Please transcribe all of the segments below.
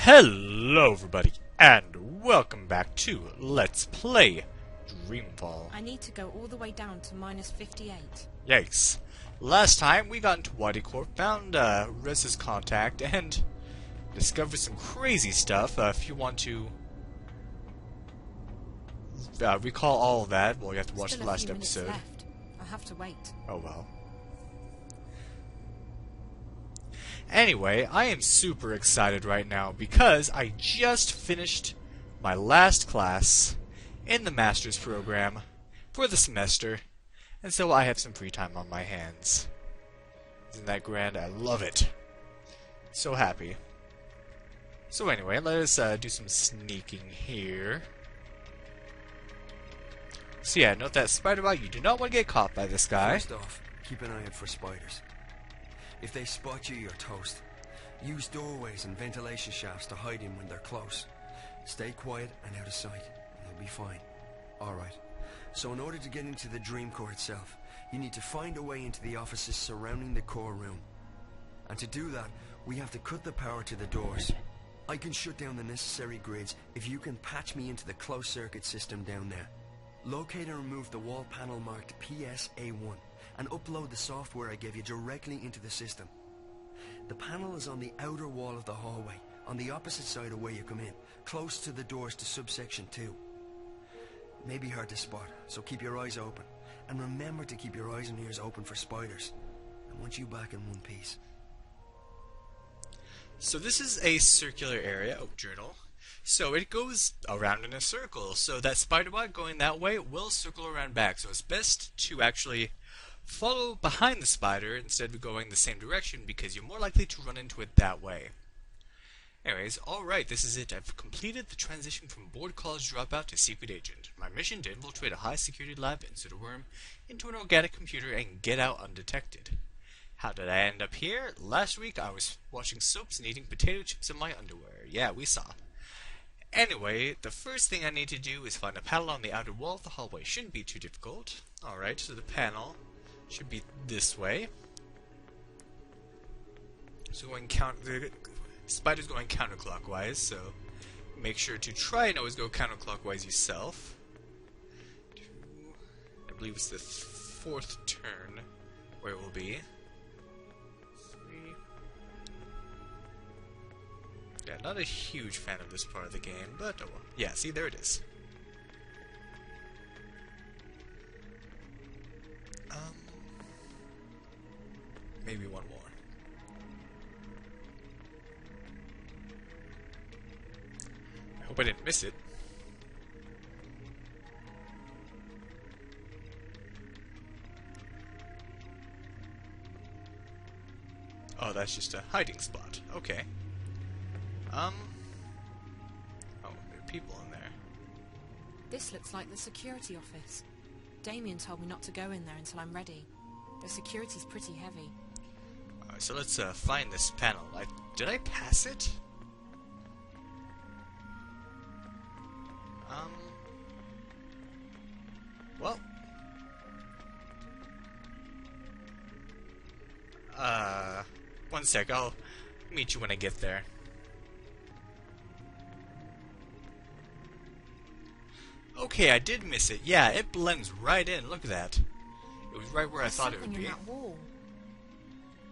Hello everybody, and welcome back to Let's Play Dreamfall. I need to go all the way down to -58. Yikes. Last time we got into Corp, found Rez's contact, and discovered some crazy stuff. If you want to recall all of that, well, you have to watch the last episode. Left. I'll have to wait. Oh well. Anyway, I am super excited right now because I just finished my last class in the master's program for the semester, and so I have some free time on my hands. Isn't that grand? I love it. So happy. So anyway, let us do some sneaking here. So yeah, note that spider bite, you do not want to get caught by this guy. First off, keep an eye out for spiders. If they spot you, you're toast. Use doorways and ventilation shafts to hide in when they're close. Stay quiet and out of sight, and you'll be fine. Alright, so in order to get into the dream core itself, you need to find a way into the offices surrounding the core room. And to do that, we have to cut the power to the doors. I can shut down the necessary grids if you can patch me into the closed circuit system down there. Locate and remove the wall panel marked PSA1 and upload the software I gave you directly into the system. The panel is on the outer wall of the hallway, on the opposite side of where you come in, close to the doors to subsection 2. May be hard to spot, so keep your eyes open. And remember to keep your eyes and ears open for spiders. I want you back in one piece. So this is a circular area. Oh, journal. So it goes around in a circle, so that spider bot going that way will circle around back, so it's best to actually follow behind the spider instead of going the same direction because you're more likely to run into it that way. Anyways, alright, this is it. I've completed the transition from board college dropout to secret agent. My mission to infiltrate a high security lab, insert a worm into an organic computer, and get out undetected. How did I end up here? Last week I was watching soaps and eating potato chips in my underwear. Yeah, we saw. Anyway, the first thing I need to do is find a panel on the outer wall of the hallway. Shouldn't be too difficult. Alright, so the panel should be this way. So the spider's going counterclockwise, so make sure to try and always go counterclockwise yourself. I believe it's the fourth turn where it will be. Yeah, not a huge fan of this part of the game, but oh well. Yeah, see, there it is. Maybe one more. I hope I didn't miss it. Oh, that's just a hiding spot. Okay. Oh, there are people in there. This looks like the security office. Damien told me not to go in there until I'm ready. The security's pretty heavy. Alright, so let's find this panel. Did I pass it? Well. One sec, I'll meet you when I get there. Okay, I did miss it. Yeah, it blends right in. Look at that. It was right where I thought it would be. There's something in that wall.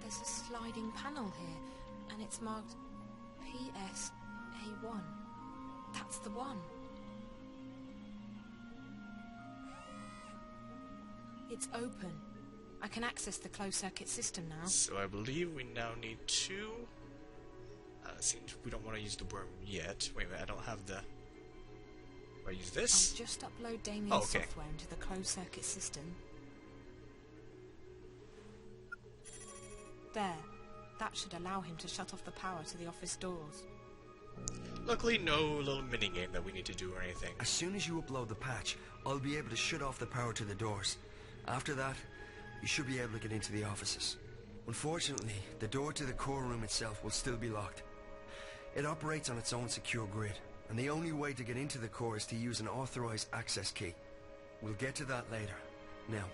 There's a sliding panel here, and it's marked PSA1. That's the one. It's open. I can access the closed-circuit system now. So I believe we now need to... seems we don't want to use the worm yet. Wait a minute, I don't have the... Do I use this? I'll just upload Damien's software into the closed-circuit system. There. That should allow him to shut off the power to the office doors. Luckily, no little minigame that we need to do or anything. As soon as you upload the patch, I'll be able to shut off the power to the doors. After that, you should be able to get into the offices. Unfortunately, the door to the core room itself will still be locked. It operates on its own secure grid, and the only way to get into the core is to use an authorized access key. We'll get to that later. Now,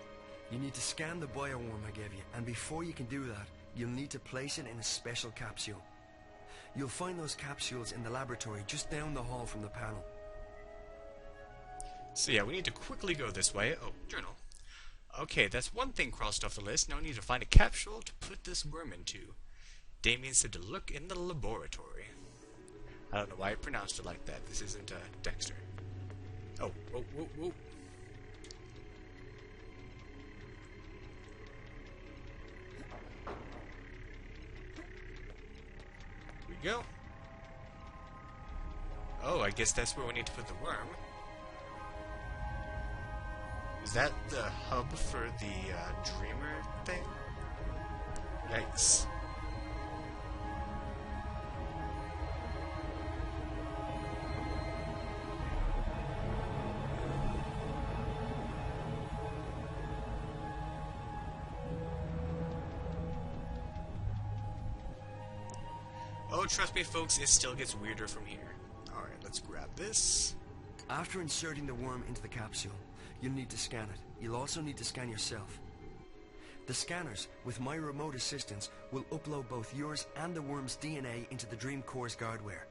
you need to scan the bioworm I gave you, and before you can do that, you'll need to place it in a special capsule. You'll find those capsules in the laboratory just down the hall from the panel. So yeah, we need to quickly go this way. Oh, journal. Okay, that's one thing crossed off the list. Now we need to find a capsule to put this worm into. Damien said to look in the laboratory. I don't know why I pronounced it like that. This isn't Dexter. Oh, whoa, whoa, whoa. Here we go. Oh, I guess that's where we need to put the worm. Is that the hub for the Dreamer thing? Yikes. Oh, trust me folks, it still gets weirder from here. Alright, let's grab this. After inserting the worm into the capsule, you'll need to scan it. You'll also need to scan yourself. The scanners, with my remote assistance, will upload both yours and the worm's DNA into the Dream Core's guardware.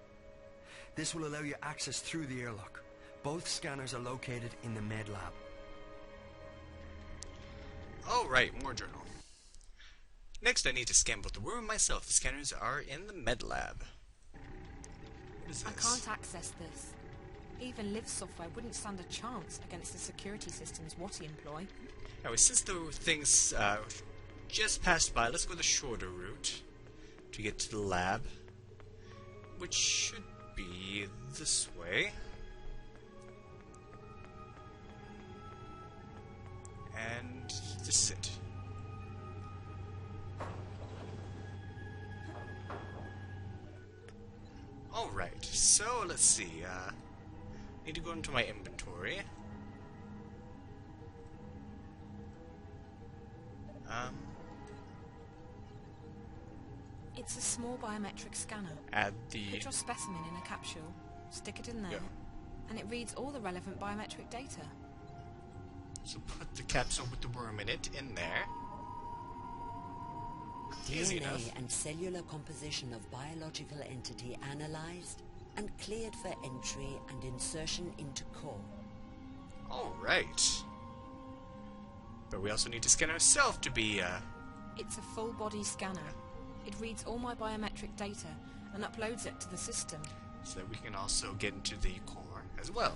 This will allow you access through the airlock. Both scanners are located in the med lab. Oh, right, more journal. Next, I need to scan both the worm and myself. The scanners are in the med lab. What is this? I can't access this. Even Liv's software wouldn't stand a chance against the security systems Watty employ. Anyway, since the things just passed by, let's go the shorter route to get to the lab, which should be this way. And just sit. Alright, so let's see. Need to go into my inventory. It's a small biometric scanner. Add the... Put your specimen in a capsule, stick it in there, Yeah. and it reads all the relevant biometric data. So put the capsule with the worm in it in there. Easy enough. DNA and cellular composition of biological entity analyzed and cleared for entry and insertion into core. Alright. But we also need to scan ourselves to be, It's a full body scanner. It reads all my biometric data and uploads it to the system. so that we can also get into the core as well.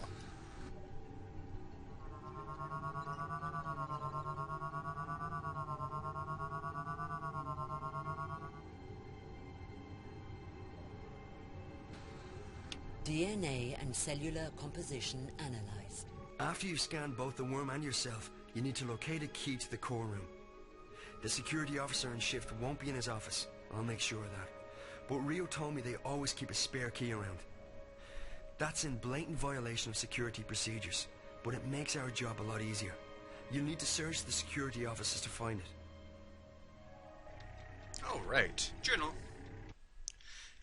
DNA and cellular composition analyzed. After you've scanned both the worm and yourself, you need to locate a key to the core room. The security officer in shift won't be in his office. I'll make sure of that. But Rio told me they always keep a spare key around. That's in blatant violation of security procedures, but it makes our job a lot easier. You'll need to search the security offices to find it. Alright, journal.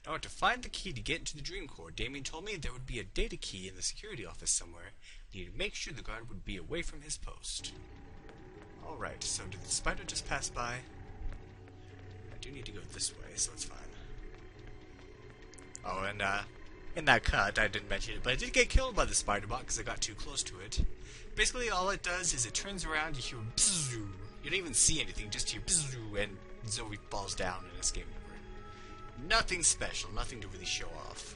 Now to find the key to get into the Dream Core, Damien told me there would be a data key in the security office somewhere. He needed to make sure the guard would be away from his post. Alright, so did the spider just pass by? I do need to go this way, so it's fine. Oh, and in that cut, I didn't mention it, but I did get killed by the spider bot because I got too close to it. Basically, all it does is it turns around, you hear bzzz, you don't even see anything, just hear bzzz, and Zoe falls down and it's game over. Nothing special, nothing to really show off.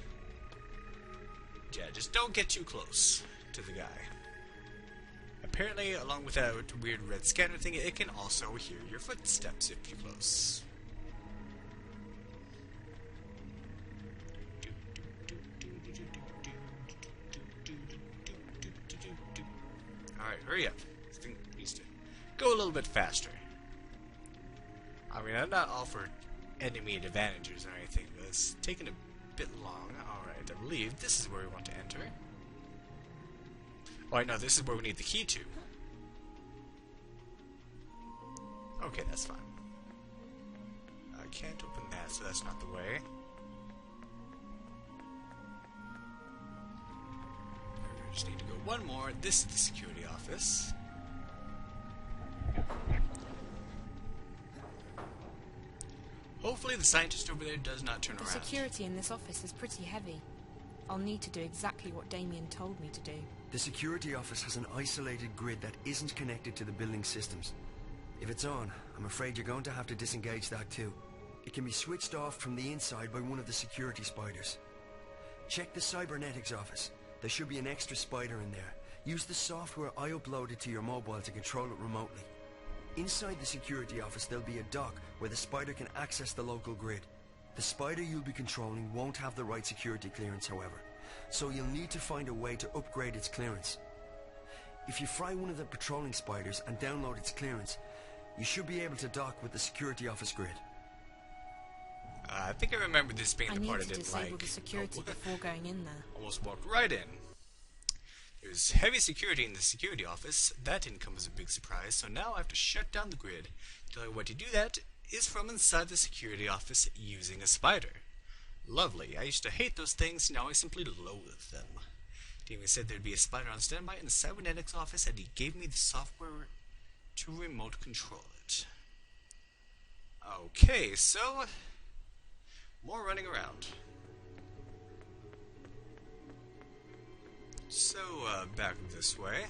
Yeah, just don't get too close to the guy. Apparently, along with that weird red scanner thing, it can also hear your footsteps if you're close. Alright, hurry up. This thing needs to go a little bit faster. I mean, I'm not all for enemy advantages or anything, but it's taking a bit long. Alright, I believe this is where we want to enter. Oh, I know, this is where we need the key to. Okay, that's fine. I can't open that, so that's not the way. We just need to go one more. This is the security office. hopefully the scientist over there does not turn The around. security in this office is pretty heavy. I'll need to do exactly what Damien told me to do. The security office has an isolated grid that isn't connected to the building systems. If it's on, I'm afraid you're going to have to disengage that too. It can be switched off from the inside by one of the security spiders. Check the cybernetics office. There should be an extra spider in there. Use the software I uploaded to your mobile to control it remotely. Inside the security office there'll be a dock where the spider can access the local grid. The spider you'll be controlling won't have the right security clearance, however, so you'll need to find a way to upgrade its clearance. If you fry one of the patrolling spiders and download its clearance, you should be able to dock with the security office grid. I think I remember this being I the need part I to didn't disable like. the security Oh, before going in there. almost walked right in. There's heavy security in the security office. That didn't come as a big surprise, so now I have to shut down the grid. The only way to do that is from inside the security office using a spider. Lovely. I used to hate those things, now I simply loathe them. Damien said there'd be a spider on standby in the cybernetics office, and he gave me the software to remote control it. Okay, so more running around. So, back this way.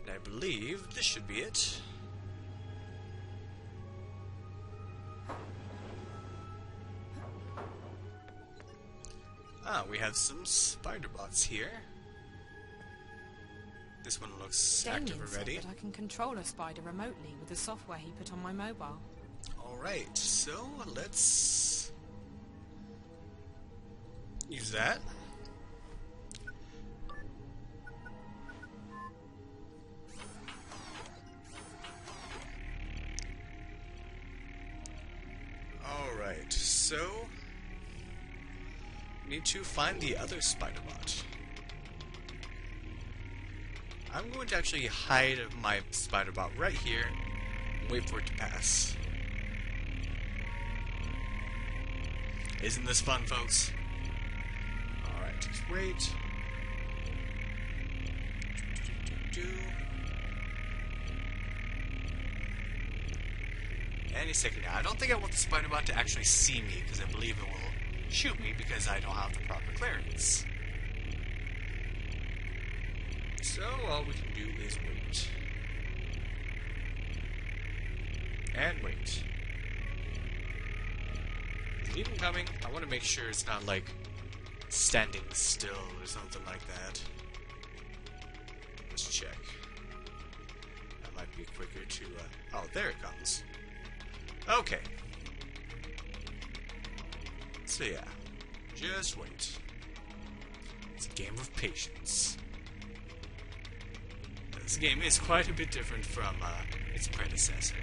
And I believe this should be it. Ah, we have some spider bots here. This one looks active Damien said already. that I can control a spider remotely with the software he put on my mobile. Alright, so let's use that. Alright, so need to find the other spider bot. I'm going to actually hide my spider bot right here and wait for it to pass. Isn't this fun, folks? Alright, just wait. Any second now. I don't think I want the spider bot to actually see me, because I believe it will shoot me because I don't have the proper clearance. So all we can do is wait. And wait. Is it even coming? I want to make sure it's not like standing still or something like that. Let's check. That might be quicker to, oh, there it comes. Okay. So yeah, just wait. It's a game of patience. This game is quite a bit different from its predecessor.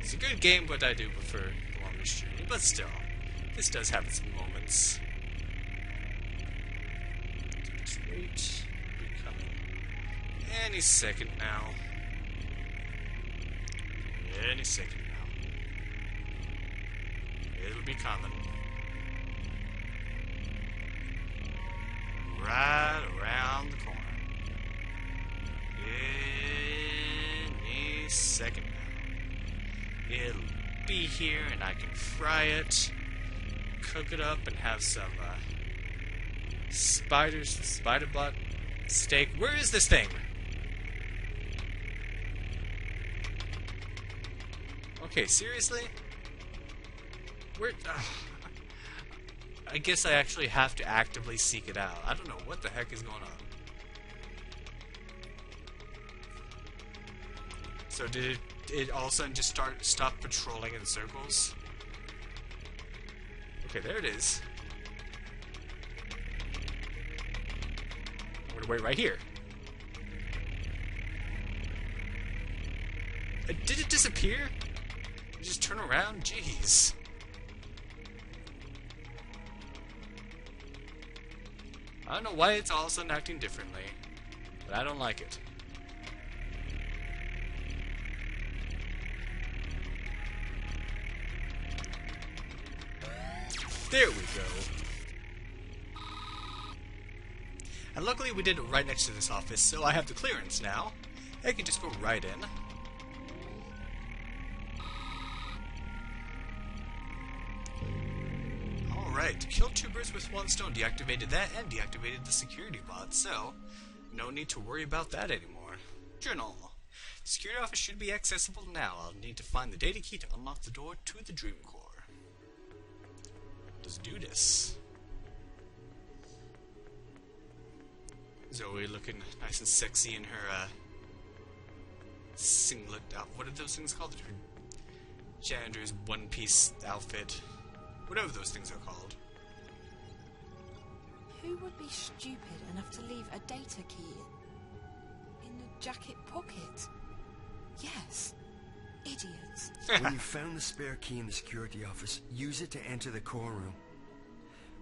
It's a good game, but I do prefer the longest journey. But still, this does have its moments. Just wait. Be coming any second now. Any second now. It'll be coming. Right around the corner. Any second now. It'll be here and I can fry it, cook it up, and have some spider butt steak. Where is this thing? Okay, seriously? Where? I guess I actually have to actively seek it out. I don't know what the heck is going on. So did it all of a sudden just stop patrolling in circles? Okay, there it is. I'm gonna wait right here. Did it disappear? Did it just turn around? Jeez. I don't know why it's all of a sudden acting differently, but I don't like it. There we go. And luckily we did it right next to this office, so I have the clearance now. I can just go right in. Alright, killed 2 birds with 1 stone, deactivated that, and deactivated the security bot, so no need to worry about that anymore. Journal. The security office should be accessible now. I'll need to find the data key to unlock the door to the Dream Core. Let's do this. Zoe looking nice and sexy in her singlet. What are those things called? Her janitor's one-piece outfit. Whatever those things are called. Who would be stupid enough to leave a data key in a jacket pocket? Yes, idiots. When you found the spare key in the security office, use it to enter the core room.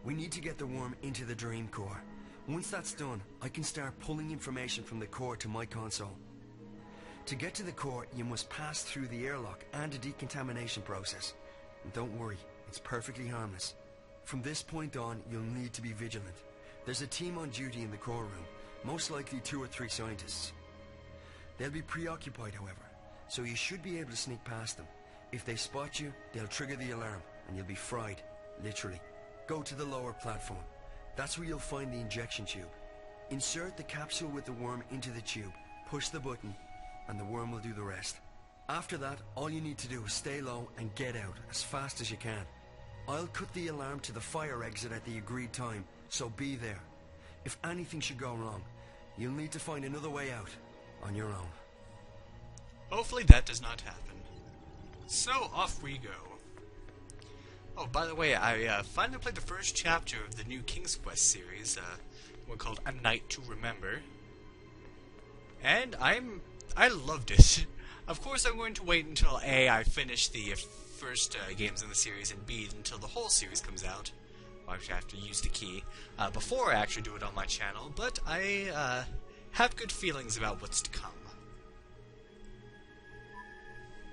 We need to get the worm into the Dream Core. Once that's done, I can start pulling information from the core to my console. To get to the core, you must pass through the airlock and a decontamination process. And don't worry, it's perfectly harmless. From this point on, you'll need to be vigilant. There's a team on duty in the core room, most likely 2 or 3 scientists. They'll be preoccupied, however, so you should be able to sneak past them. If they spot you, they'll trigger the alarm, and you'll be fried, literally. Go to the lower platform. That's where you'll find the injection tube. Insert the capsule with the worm into the tube, push the button, and the worm will do the rest. After that, all you need to do is stay low and get out as fast as you can. I'll cut the alarm to the fire exit at the agreed time, so be there. If anything should go wrong, you'll need to find another way out on your own. Hopefully that does not happen. So, off we go. Oh, by the way, I finally played the first chapter of the new King's Quest series, one called A Night to Remember. And I loved it. Of course, I'm going to wait until A, I finish the first games in the series, and B, until the whole series comes out. I have to use the key before I actually do it on my channel, but I have good feelings about what's to come.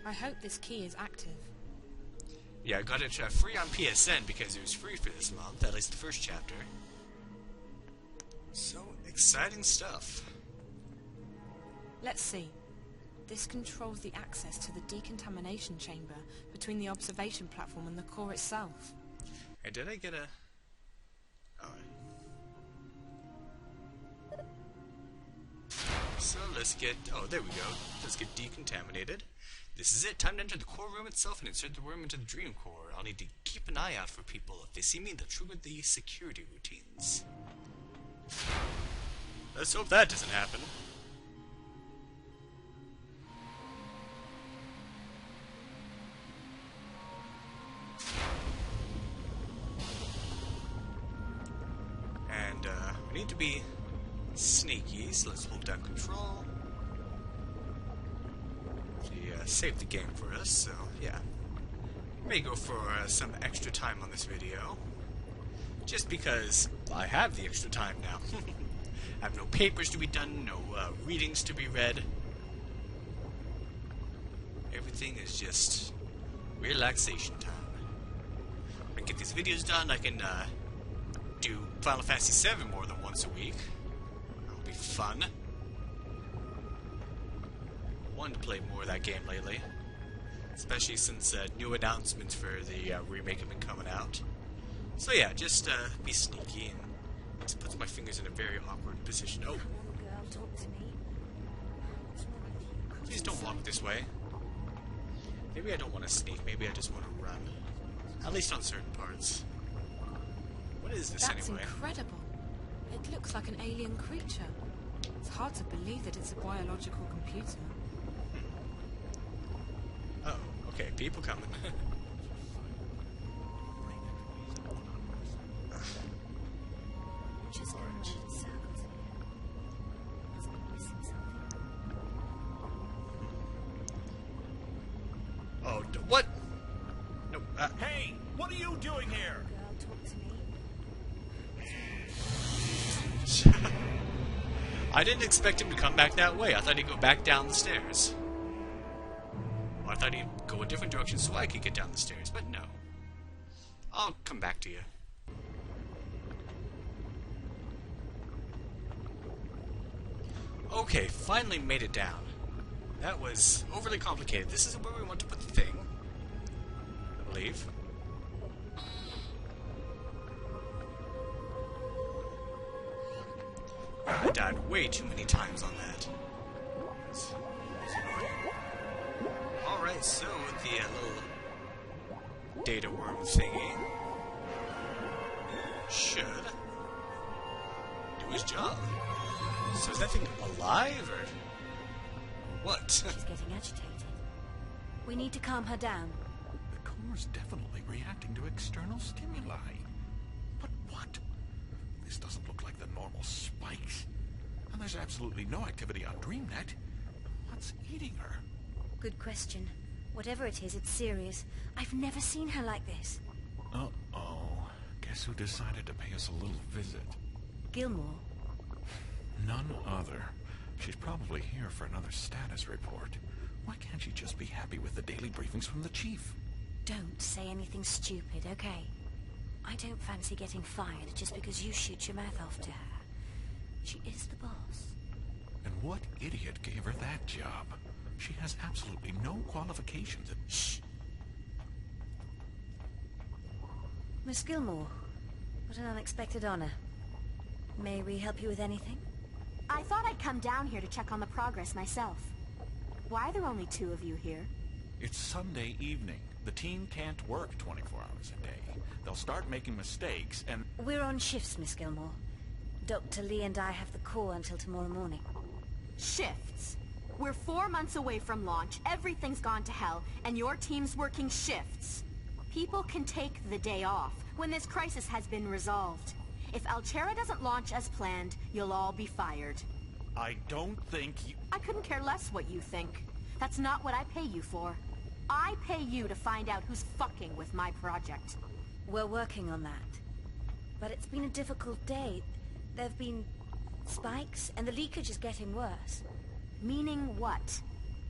I hope this key is active. Yeah, I got it free on PSN because it was free for this month, at least the first chapter. So, exciting stuff. Let's see. This controls the access to the decontamination chamber between the observation platform and the core itself. Hey, did I get a... Alright. So, let's get... Oh, there we go. Let's get decontaminated. This is it. Time to enter the core room itself and insert the worm into the Dream Core. I'll need to keep an eye out for people. If they see me, they'll trigger the security routines. Let's hope that doesn't happen. And, we need to be sneaky, so let's hold down control. Save the game for us, so yeah. May go for some extra time on this video. Just because I have the extra time now. I have no papers to be done, no readings to be read. Everything is just relaxation time. I can get these videos done, I can do Final Fantasy VII more than once a week. That'll be fun. Wanted to play more of that game lately, especially since new announcements for the remake have been coming out. So yeah, just be sneaky and just puts my fingers in a very awkward position. Oh, please don't walk this way. Maybe I don't want to sneak. Maybe I just want to run, at least on certain parts. What is this That's anyway? incredible. It looks like an alien creature. It's hard to believe that it's a biological computer. Oh, okay, people coming. Just going around in circles here. Must be missing something. Oh, what? No, Hey, what are you doing here? Girl, talk to me. I didn't expect him to come back that way. I thought he'd go back down the stairs. Well, I thought he'd go a different direction so I could get down the stairs, but no. I'll come back to you. Okay, finally made it down. That was overly complicated. This is where we want to put the thing, I believe. I died way too many times on that. That's annoying. Alright, so the little data worm thingy should do his job. So is that thing alive, or what? She's getting agitated. We need to calm her down. The core's definitely reacting to external stimuli. But what? This doesn't look like the normal spikes. And there's absolutely no activity on DreamNet. What's eating her? Good question. Whatever it is, it's serious. I've never seen her like this. Uh-oh. Guess who decided to pay us a little visit? Gilmore? None other. She's probably here for another status report. Why can't she just be happy with the daily briefings from the chief? Don't say anything stupid, okay? I don't fancy getting fired just because you shoot your mouth off to her. She is the boss. And what idiot gave her that job? She has absolutely no qualifications. Shh. Miss Gilmore, what an unexpected honor. May we help you with anything? I thought I'd come down here to check on the progress myself. Why are there only 2 of you here? It's Sunday evening. The team can't work 24 hours a day. They'll start making mistakes, and... We're on shifts, Miss Gilmore. Dr. Lee and I have the core until tomorrow morning. Shifts. We're 4 months away from launch, everything's gone to hell, and your team's working shifts. People can take the day off when this crisis has been resolved. If Altera doesn't launch as planned, you'll all be fired. I don't think you... I couldn't care less what you think. That's not what I pay you for. I pay you to find out who's fucking with my project. We're working on that. But it's been a difficult day. There've been spikes, and the leakage is getting worse. Meaning what?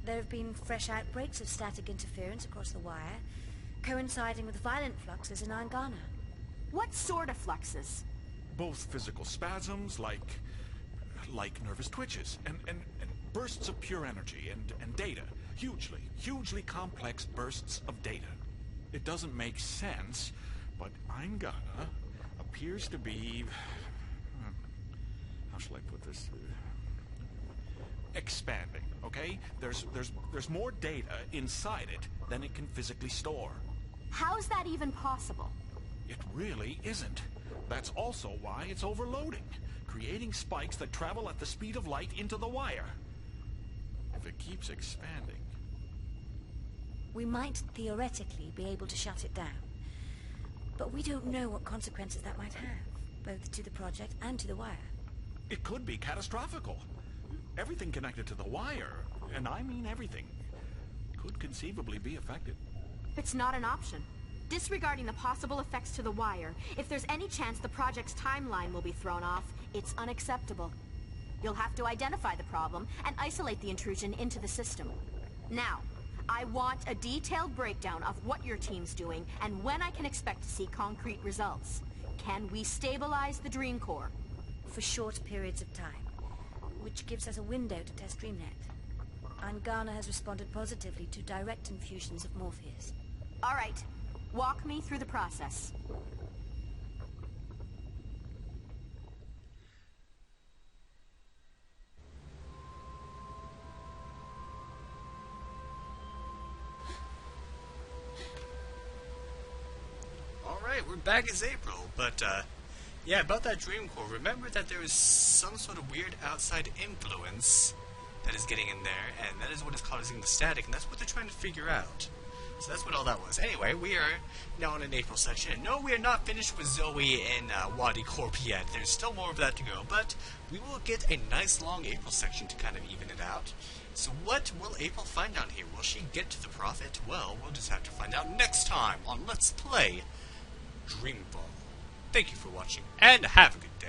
There have been fresh outbreaks of static interference across the wire, coinciding with violent fluxes in Angana. What sort of fluxes? Both physical spasms, like nervous twitches, and bursts of pure energy, and data. Hugely complex bursts of data. It doesn't make sense, but Angana appears to be... how shall I put this? Expanding, okay? There's more data inside it than it can physically store. How's that even possible? It really isn't. That's also why it's overloading, creating spikes that travel at the speed of light into the wire. If it keeps expanding... We might theoretically be able to shut it down. But we don't know what consequences that might have, both to the project and to the wire. It could be catastrophical. Everything connected to the wire, and I mean everything, could conceivably be affected. It's not an option. Disregarding the possible effects to the wire, if there's any chance the project's timeline will be thrown off, it's unacceptable. You'll have to identify the problem and isolate the intrusion into the system. Now, I want a detailed breakdown of what your team's doing and when I can expect to see concrete results. Can we stabilize the Dream Core? For short periods of time, which gives us a window to test DreamNet. Angana has responded positively to direct infusions of Morpheus. All right. Walk me through the process. Alright, we're back as April, but yeah, about that Dream Core, remember that there is some sort of weird outside influence that is getting in there, and that is what is causing the static, and that's what they're trying to figure out. So that's what all that was. Anyway, we are now in an April section. And no, we are not finished with Zoe and Wadi Corp yet. There's still more of that to go, but we will get a nice long April section to kind of even it out. So what will April find out here? Will she get to the Prophet? Well, we'll just have to find out next time on Let's Play Dreamfall. Thank you for watching, and have a good day.